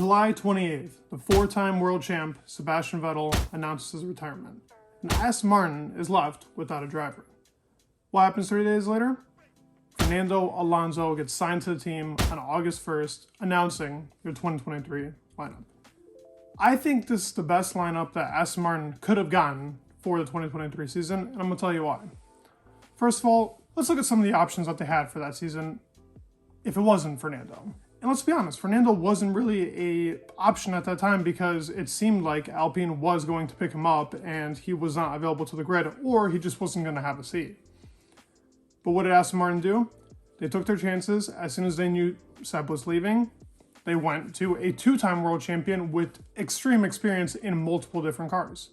July 28th, the four-time world champ Sebastian Vettel announces his retirement, and Aston Martin is left without a driver. What happens 3 days later? Fernando Alonso gets signed to the team on August 1st, announcing their 2023 lineup. I think this is the best lineup that Aston Martin could have gotten for the 2023 season, and I'm going to tell you why. First of all, let's look at some of the options that they had for that season if it wasn't Fernando. And let's be honest, Fernando wasn't really an option at that time because it seemed like Alpine was going to pick him up and he was not available to the grid, or he just wasn't going to have a seat. But what did Aston Martin do? They took their chances. As soon as they knew Seb was leaving, they went to a two-time world champion with extreme experience in multiple different cars.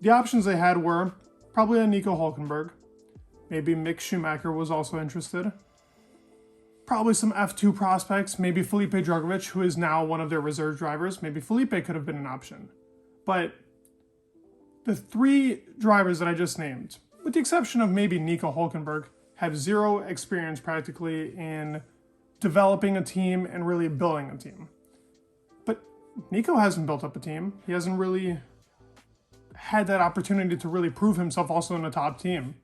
The options they had were probably a Nico Hülkenberg. Maybe Mick Schumacher was also interested. Probably some F2 prospects, maybe Felipe Drugovich, who is now one of their reserve drivers. Maybe Felipe could have been an option. But the three drivers that I just named, with the exception of maybe Nico Hülkenberg, have zero experience practically in developing a team and really building a team. But Nico hasn't built up a team. He hasn't really had that opportunity to really prove himself also in a top team.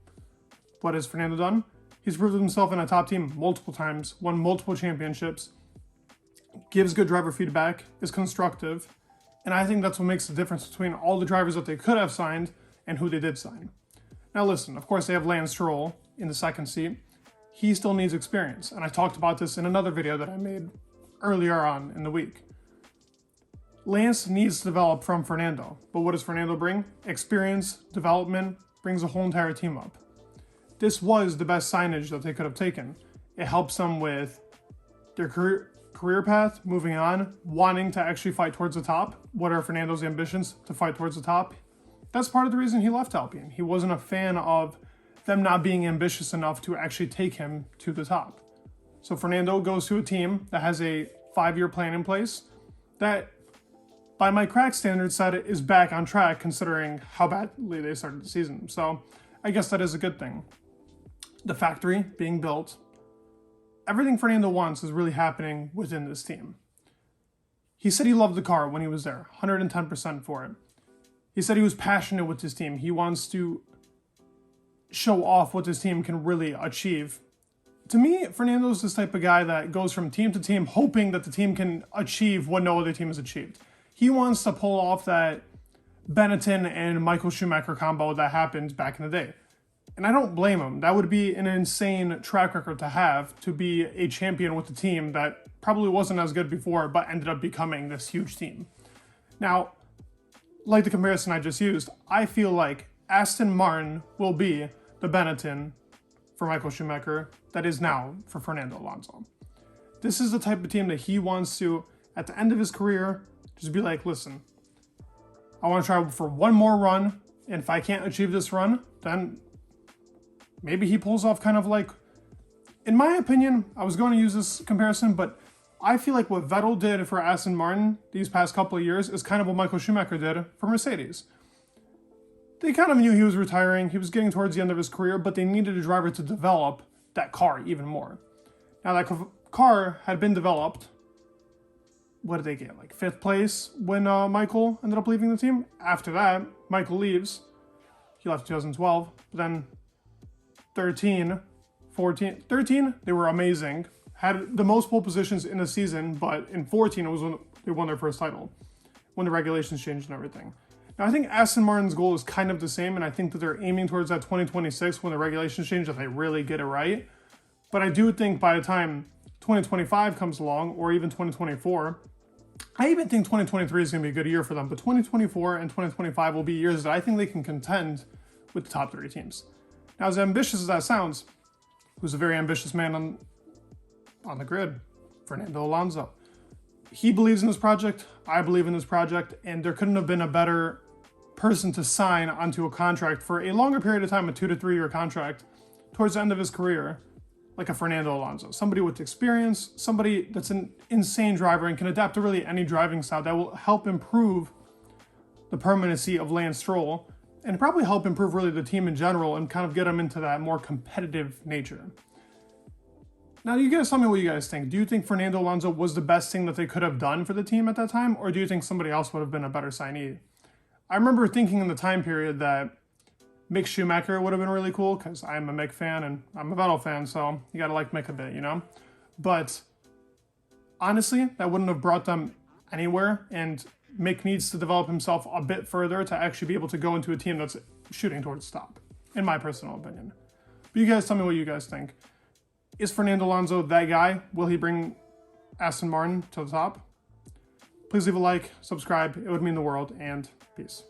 What has Fernando done? He's proved himself in a top team multiple times, won multiple championships, gives good driver feedback, is constructive, and I think that's what makes the difference between all the drivers that they could have signed and who they did sign. Now listen, of course they have Lance Stroll in the second seat. He still needs experience, and I talked about this in another video that I made earlier on in the week. Lance needs to develop from Fernando, but what does Fernando bring? Experience, development, brings a whole entire team up. This was the best signage that they could have taken. It helps them with their career path, moving on, wanting to actually fight towards the top. What are Fernando's ambitions? To fight towards the top. That's part of the reason he left Alpine. He wasn't a fan of them not being ambitious enough to actually take him to the top. So Fernando goes to a team that has a 5-year plan in place that, by my crack standards, said it is back on track considering how badly they started the season. So I guess that is a good thing. The factory being built, everything Fernando wants is really happening within this team. He said he loved the car when he was there, 110% for it. He said he was passionate with his team. He wants to show off what this team can really achieve. To me, Fernando's this type of guy that goes from team to team hoping that the team can achieve what no other team has achieved. He wants to pull off that Benetton and Michael Schumacher combo that happened back in the day. And I don't blame him. That would be an insane track record to have, to be a champion with a team that probably wasn't as good before, but ended up becoming this huge team. Now, like the comparison I just used, I feel like Aston Martin will be the Benetton for Michael Schumacher that is now for Fernando Alonso. This is the type of team that he wants to, at the end of his career, just be like, listen, I want to try for one more run, and if I can't achieve this run, then maybe he pulls off kind of like, in my opinion, I was going to use this comparison, but I feel like what Vettel did for Aston Martin these past couple of years is kind of what Michael Schumacher did for Mercedes. They kind of knew he was retiring, he was getting towards the end of his career, but they needed a driver to develop that car even more. Now that car had been developed. What did they get? Like 5th place when Michael ended up leaving the team? After that, Michael leaves. He left 2012, but then 13, 14, 13, they were amazing. Had the most pole positions in the season, but in 14, it was when they won their first title, when the regulations changed and everything. Now, I think Aston Martin's goal is kind of the same, and I think that they're aiming towards that 2026 when the regulations change, that they really get it right. But I do think by the time 2025 comes along, or even 2024, I even think 2023 is going to be a good year for them, but 2024 and 2025 will be years that I think they can contend with the top 30 teams. Now, as ambitious as that sounds, who's a very ambitious man on the grid? Fernando Alonso. He believes in this project, I believe in this project, and there couldn't have been a better person to sign onto a contract for a longer period of time, a 2 to 3 year contract, towards the end of his career, like a Fernando Alonso. Somebody with experience, somebody that's an insane driver and can adapt to really any driving style that will help improve the permanency of Lance Stroll and probably help improve really the team in general and kind of get them into that more competitive nature. Now, you guys tell me what you guys think. Do you think Fernando Alonso was the best thing that they could have done for the team at that time, or do you think somebody else would have been a better signee? I remember thinking in the time period that Mick Schumacher would have been really cool, because I'm a Mick fan and I'm a Vettel fan, so you gotta like Mick a bit, you know? But honestly, that wouldn't have brought them anywhere, and Mick needs to develop himself a bit further to actually be able to go into a team that's shooting towards the top, in my personal opinion. But you guys tell me what you guys think. Is Fernando Alonso that guy? Will he bring Aston Martin to the top? Please leave a like, subscribe, it would mean the world, and peace.